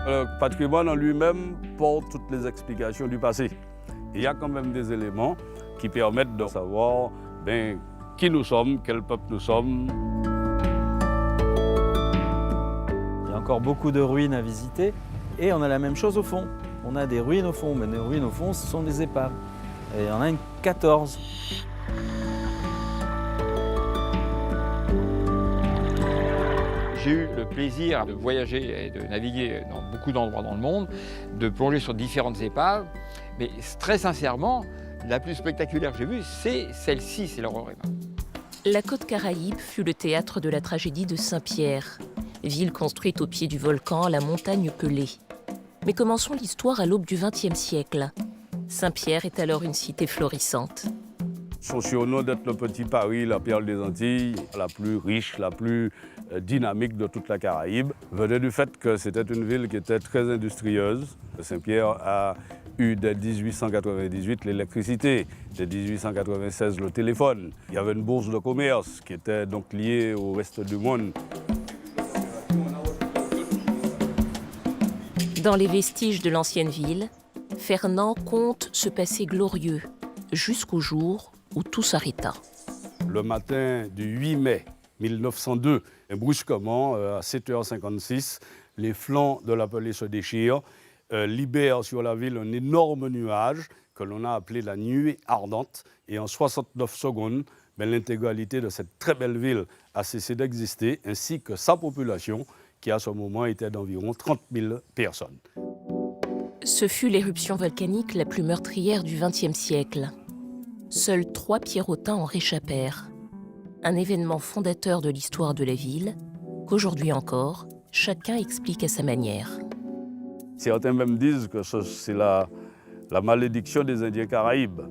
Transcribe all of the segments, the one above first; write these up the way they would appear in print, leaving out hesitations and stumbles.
Le patrimoine en lui-même porte toutes les explications du passé. Il y a quand même des éléments qui permettent de savoir qui nous sommes, quel peuple nous sommes. Il y a encore beaucoup de ruines à visiter et on a la même chose au fond. On a des ruines au fond, mais les ruines au fond, ce sont des épaves. Et il y en a 14. J'ai eu le plaisir de voyager et de naviguer dans beaucoup d'endroits dans le monde, de plonger sur différentes épaves. Mais très sincèrement, la plus spectaculaire que j'ai vue, c'est celle-ci, c'est le Roraima. La côte Caraïbe fut le théâtre de la tragédie de Saint-Pierre, ville construite au pied du volcan, la montagne Pelée. Mais commençons l'histoire à l'aube du XXe siècle. Saint-Pierre est alors une cité florissante. Son surnom d'être le petit Paris, la perle des Antilles, la plus riche, la plus dynamique de toute la Caraïbe, venait du fait que c'était une ville qui était très industrieuse. Saint-Pierre a eu dès 1898 l'électricité, dès 1896 le téléphone. Il y avait une bourse de commerce qui était donc liée au reste du monde. Dans les vestiges de l'ancienne ville, Fernand conte ce passé glorieux, jusqu'au jour où tout s'arrêta. Le matin du 8 mai 1902, brusquement, à 7h56, les flancs de la Pelée se déchirent, libèrent sur la ville un énorme nuage que l'on a appelé la nuée ardente. Et en 69 secondes, l'intégralité de cette très belle ville a cessé d'exister, ainsi que sa population, qui à ce moment était d'environ 30 000 personnes. Ce fut l'éruption volcanique la plus meurtrière du XXe siècle. Seuls 3 Pierrotins en réchappèrent. Un événement fondateur de l'histoire de la ville, qu'aujourd'hui encore, chacun explique à sa manière. Certains même disent que c'est la malédiction des Indiens Caraïbes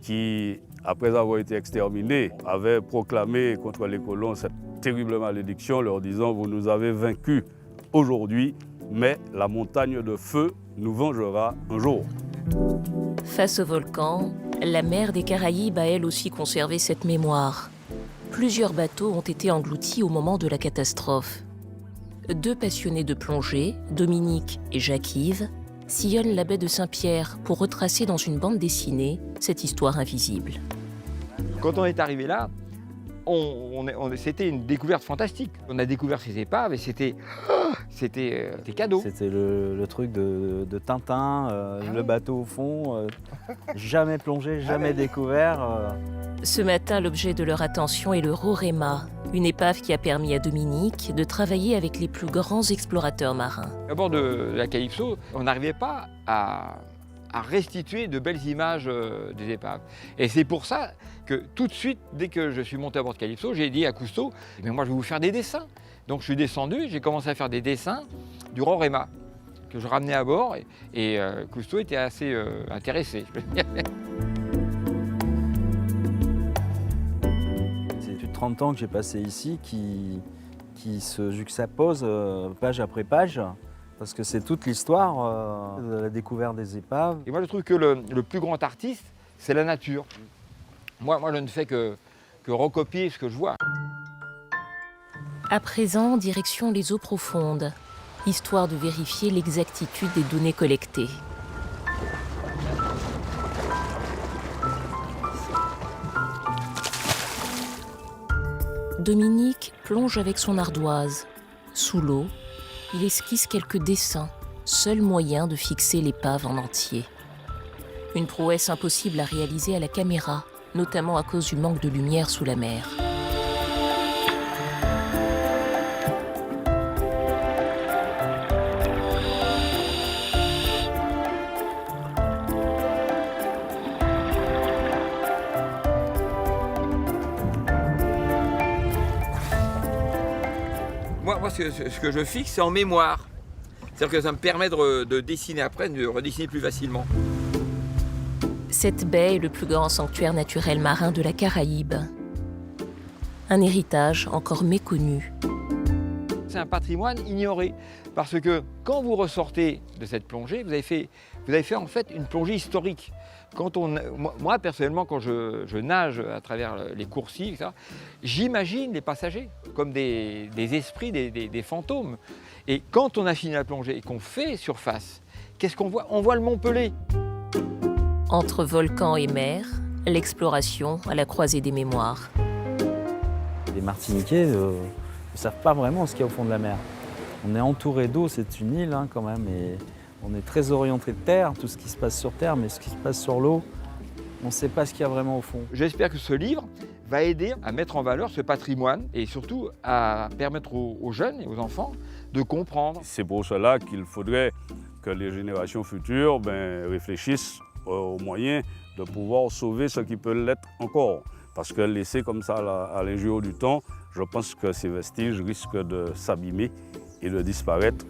qui, après avoir été exterminés, avaient proclamé contre les colons cette terrible malédiction, leur disant « Vous nous avez vaincus aujourd'hui, mais la montagne de feu nous vengera un jour ». Face au volcan, la mer des Caraïbes a elle aussi conservé cette mémoire. Plusieurs bateaux ont été engloutis au moment de la catastrophe. 2 passionnés de plongée, Dominique et Jacques-Yves, sillonnent la baie de Saint-Pierre pour retracer dans une bande dessinée cette histoire invisible. Quand on est arrivé là, c'était une découverte fantastique. On a découvert ces épaves et c'était cadeau. C'était le truc de Tintin, le bateau au fond, jamais plongé, jamais découvert. Ce matin, l'objet de leur attention est le Roraima, une épave qui a permis à Dominique de travailler avec les plus grands explorateurs marins. À bord de la Calypso, on n'arrivait pas à restituer de belles images des épaves. Et c'est pour ça que tout de suite, dès que je suis monté à bord de Calypso, j'ai dit à Cousteau, mais moi je vais vous faire des dessins. Donc je suis descendu, j'ai commencé à faire des dessins du Roraima que je ramenais à bord et Cousteau était assez intéressé. C'est plus de 30 ans que j'ai passé ici qui se juxtaposent page après page. Parce que c'est toute l'histoire de la découverte des épaves. Et moi, je trouve que le plus grand artiste, c'est la nature. Moi, je ne fais que recopier ce que je vois. À présent, direction les eaux profondes, histoire de vérifier l'exactitude des données collectées. Dominique plonge avec son ardoise. Sous l'eau, il esquisse quelques dessins, seul moyen de fixer l'épave en entier. Une prouesse impossible à réaliser à la caméra, notamment à cause du manque de lumière sous la mer. Moi, ce que je fixe, c'est en mémoire. C'est-à-dire que ça me permet de dessiner après, de redessiner plus facilement. Cette baie est le plus grand sanctuaire naturel marin de la Caraïbe. Un héritage encore méconnu. c'est un patrimoine ignoré. Parce que quand vous ressortez de cette plongée, vous avez fait en fait une plongée historique. Moi, personnellement, quand je nage à travers les coursives, etc., j'imagine les passagers comme des esprits, des fantômes. Et quand on a fini la plongée et qu'on fait surface, qu'est-ce qu'on voit? On voit le Mont Pelé. Entre volcan et mer, l'exploration à la croisée des mémoires. Les Martiniquais ne savent pas vraiment ce qu'il y a au fond de la mer. On est entouré d'eau, c'est une île quand même, et on est très orienté de terre, tout ce qui se passe sur terre, mais ce qui se passe sur l'eau, on ne sait pas ce qu'il y a vraiment au fond. J'espère que ce livre va aider à mettre en valeur ce patrimoine et surtout à permettre aux jeunes et aux enfants de comprendre. C'est pour cela qu'il faudrait que les générations futures réfléchissent aux moyens de pouvoir sauver ce qui peut l'être encore. Parce que laisser comme ça à l'injure du temps, je pense que ces vestiges risquent de s'abîmer et de disparaître.